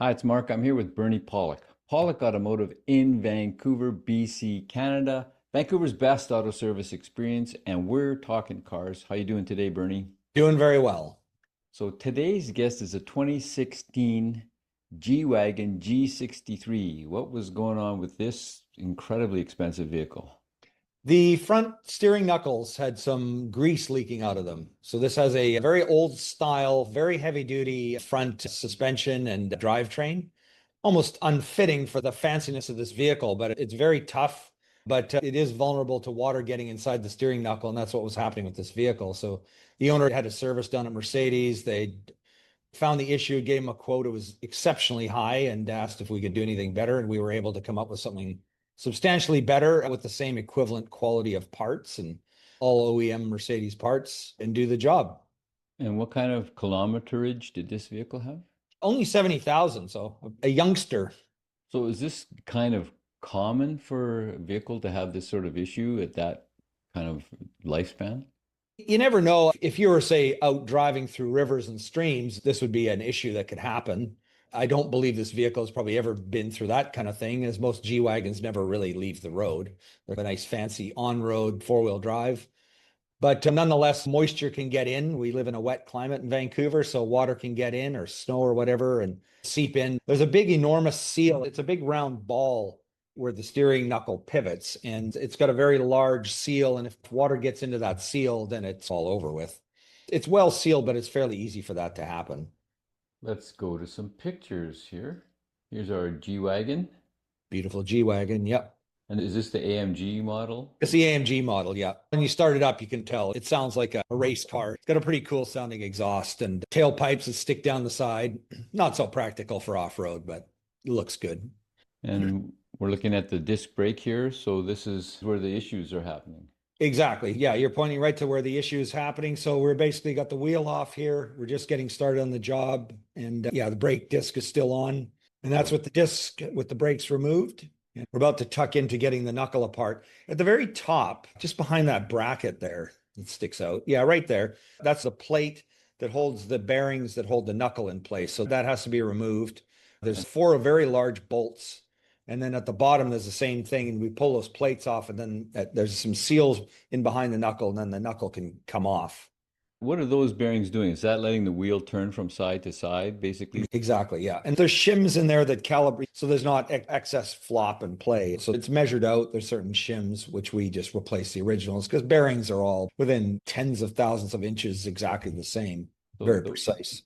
Hi, it's Mark. I'm here with Bernie Pawlik. Pawlik Automotive in Vancouver, BC, Canada. Vancouver's best auto service experience, and we're talking cars. How you doing today, Bernie? Doing very well. So today's guest is a 2016 G-Wagon G63. What was going on with this incredibly expensive vehicle? The front steering knuckles had some grease leaking out of them. So this has a very old style, very heavy duty front suspension and drivetrain, almost unfitting for the fanciness of this vehicle, but it's very tough. But it is vulnerable to water getting inside the steering knuckle, and that's what was happening with this vehicle. So the owner had a service done at Mercedes. They found the issue, gave him a quote. It was exceptionally high and asked if we could do anything better. And we were able to come up with something substantially better with the same equivalent quality of parts and all OEM Mercedes parts and do the job. And what kind of kilometerage did this vehicle have? Only 70,000, so a youngster. So is this kind of common for a vehicle to have this sort of issue at that kind of lifespan? You never know if you were, say, out driving through rivers and streams, this would be an issue that could happen. I don't believe this vehicle has probably ever been through that kind of thing, as most G Wagons never really leave the road. They're a nice, fancy on road four-wheel drive. But nonetheless, moisture can get in. We live in a wet climate in Vancouver, so water can get in or snow or whatever and seep in. There's a big, enormous seal. It's a big round ball where the steering knuckle pivots, and it's got a very large seal. And if water gets into that seal, then it's all over with. It's well sealed, but it's fairly easy for that to happen. Let's go to some pictures here. Here's our G-Wagon. Beautiful G Wagon. Yep. And is this the AMG model? It's the AMG model, yeah. When you start it up, you can tell it sounds like a race car. It's got a pretty cool sounding exhaust and tailpipes that stick down the side. Not so practical for off-road, but it looks good. And we're looking at the disc brake here. So this is where the issues are happening. Exactly. Yeah, you're pointing right to where the issue is happening. So we're basically got the wheel off here. We're just getting started on the job. And yeah, the brake disc is still on. And that's with the disc with the brakes removed. And we're about to tuck into getting the knuckle apart. At the very top, just behind that bracket there, it sticks out. Yeah, right there. That's the plate that holds the bearings that hold the knuckle in place. So that has to be removed. There's four very large bolts. And then at the bottom, there's the same thing. And we pull those plates off, and then there's some seals in behind the knuckle, and then the knuckle can come off. What are those bearings doing? Is that letting the wheel turn from side to side, basically? Exactly, yeah. And there's shims in there that calibrate, so there's not excess flop and play. So it's measured out. There's certain shims, which we just replace the originals because bearings are all within tens of thousands of inches, exactly the same. So Very precise.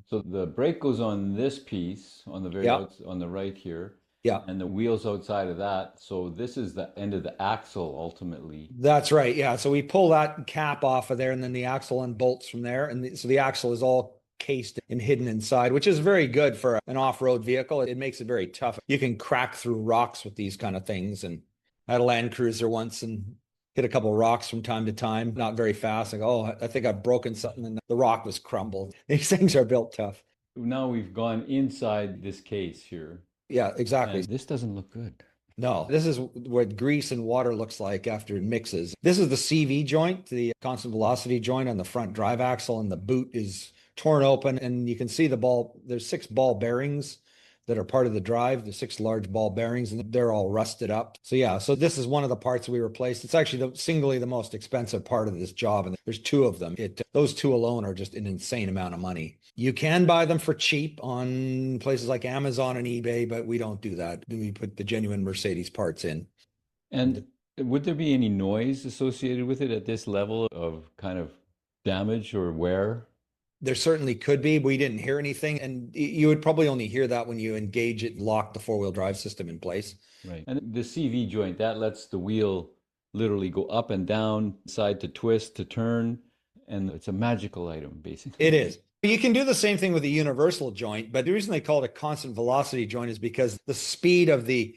so the brake goes on this piece on the Yeah, on the right here, yeah. and the wheels outside of that. So this is the end of the axle ultimately. That's right. Yeah. So we pull that cap off of there, and then the axle unbolts from there. And so the axle is all cased and hidden inside, which is very good for an off-road vehicle. It makes it very tough. You can crack through rocks with these kind of things. And I had a Land Cruiser once and hit a couple of rocks from time to time, not very fast. Like, oh, I think I've broken something, and the rock was crumbled. These things are built tough. Now we've gone inside this case here, Yeah, exactly. and this doesn't look good. No, this is what grease and water looks like after it mixes. This is the CV joint, the constant velocity joint on the front drive axle, and the boot is torn open. And you can see the ball, there's six ball bearings that are part of the drive, the six large ball bearings, and they're all rusted up. So yeah, so this is one of the parts we replaced. It's actually singly the most expensive part of this job, and there's two of them. Those two alone are just an insane amount of money. You can buy them for cheap on places like Amazon and eBay, but we don't do that. We put the genuine Mercedes parts in. And would there be any noise associated with it at this level of kind of damage or wear? There certainly could be. We didn't hear anything. And you would probably only hear that when you engage it and lock the four-wheel drive system in place. Right. And the CV joint, that lets the wheel literally go up and down, side to twist, to turn, and it's a magical item, basically. It is. You can do the same thing with a universal joint, but the reason they call it a constant velocity joint is because the speed of the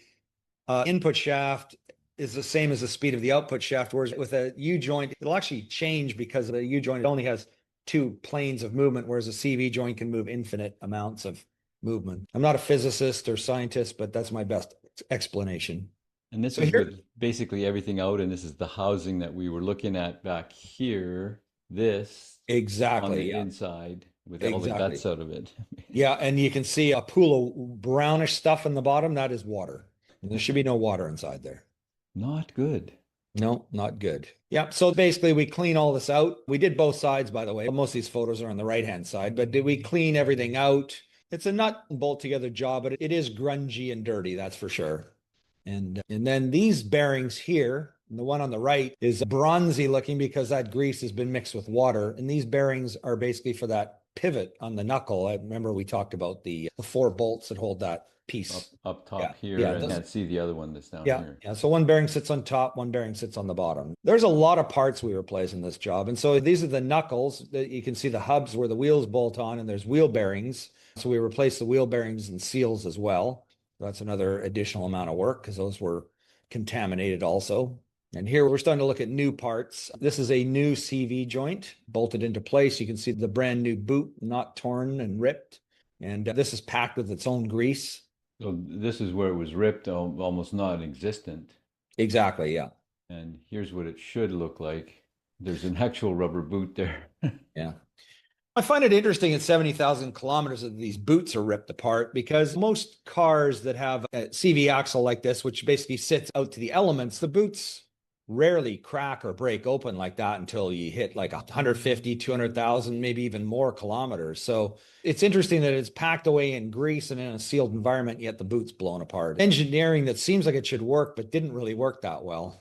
input shaft is the same as the speed of the output shaft. Whereas with a U joint, it'll actually change because the U joint only has two planes of movement, whereas a CV joint can move infinite amounts of movement. I'm not a physicist or scientist, but that's my best explanation. And this So is here, with basically everything out, and this is the housing that we were looking at back here. this on Exactly. the Yeah. inside with all the Exactly. guts out of it. Yeah. And you can see a pool of brownish stuff in the bottom. That is water. And there should be no water inside there. Not good. No, not good. Yeah. So basically, we clean all this out. We did both sides, by the way. Most of these photos are on the right-hand side, but did we clean everything out? It's a nut and bolt together job, but it is grungy and dirty, that's for sure. And then these bearings here, the one on the right is bronzy looking because that grease has been mixed with water. And these bearings are basically for that pivot on the knuckle. I remember we talked about the four bolts that hold that Up piece. up Yeah. top here, Yeah. and can't see the other one that's down Yeah, here. yeah. So one bearing sits on top, one bearing sits on the bottom. There's a lot of parts we replace in this job. And so these are the knuckles that you can see the hubs where the wheels bolt on, and there's wheel bearings. So we replace the wheel bearings and seals as well. That's another additional amount of work because those were contaminated also. And here we're starting to look at new parts. This is a new CV joint bolted into place. You can see the brand new boot, not torn and ripped. And this is packed with its own grease. So this is where it was ripped, almost non-existent. Exactly, yeah. And here's what it should look like. There's an actual rubber boot there. Yeah. I find it interesting at 70,000 kilometers that these boots are ripped apart because most cars that have a CV axle like this, which basically sits out to the elements, the boots rarely crack or break open like that until you hit like 150, 200,000, maybe even more kilometers. So it's interesting that it's packed away in grease and in a sealed environment, yet the boot's blown apart. Engineering that seems like it should work, but didn't really work that well.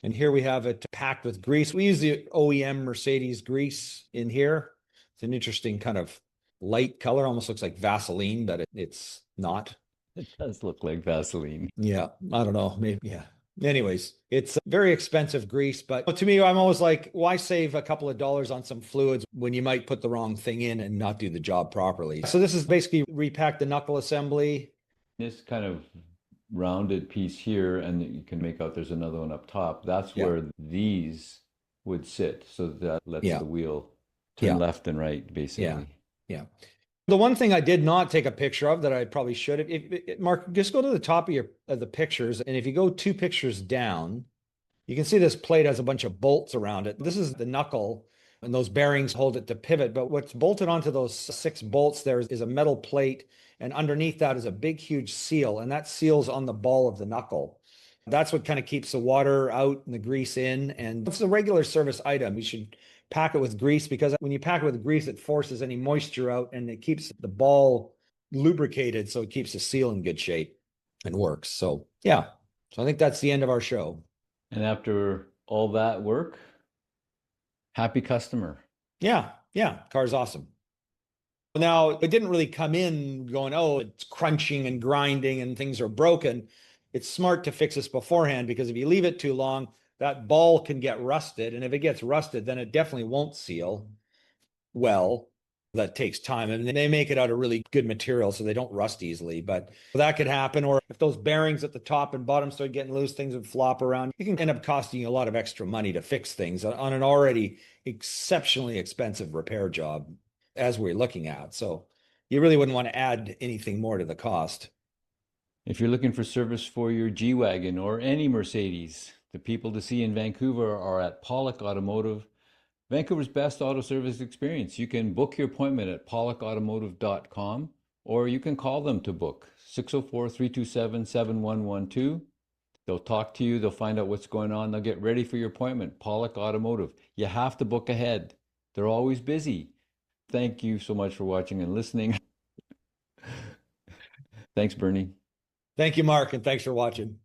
And here we have it packed with grease. We use the OEM Mercedes grease in here. It's an interesting kind of light color, almost looks like Vaseline, but it's not. It does look like Vaseline. Yeah, I don't know. Maybe, yeah. Anyways, it's very expensive grease, but to me, I'm always like, why save a couple of dollars on some fluids when you might put the wrong thing in and not do the job properly? So this is basically repack the knuckle assembly. This kind of rounded piece here, and you can make out there's another one up top. That's Yeah, where these would sit. So that lets yeah, the wheel turn yeah, left and right, yeah, basically. yeah. The one thing I did not take a picture of that I probably should have, Mark, just go to the top of the pictures, and if you go two pictures down, you can see this plate has a bunch of bolts around it. This is the knuckle, and those bearings hold it to pivot. But what's bolted onto those six bolts there is a metal plate, and underneath that is a big, huge seal, and that seal's on the ball of the knuckle. That's what kind of keeps the water out and the grease in. And it's a regular service item. You should pack it with grease because when you pack it with grease, it forces any moisture out and it keeps the ball lubricated. So it keeps the seal in good shape and works. So, yeah. So I think that's the end of our show. And after all that work, happy customer. Yeah. Yeah. Car's awesome. Now, it didn't really come in going, oh, it's crunching and grinding and things are broken. It's smart to fix this beforehand because if you leave it too long, that ball can get rusted. And if it gets rusted, then it definitely won't seal well. That takes time. And they make it out of really good material so they don't rust easily. But that could happen. Or if those bearings at the top and bottom start getting loose, things would flop around. It can end up costing you a lot of extra money to fix things on an already exceptionally expensive repair job, as we're looking at. So you really wouldn't want to add anything more to the cost. If you're looking for service for your G-Wagon or any Mercedes, the people to see in Vancouver are at Pawlik Automotive, Vancouver's best auto service experience. You can book your appointment at pawlikautomotive.com or you can call them to book 604-327-7112. They'll talk to you, they'll find out what's going on, they'll get ready for your appointment. Pawlik Automotive. You have to book ahead. They're always busy. Thank you so much for watching and listening. Thanks, Bernie. Thank you, Mark, and thanks for watching.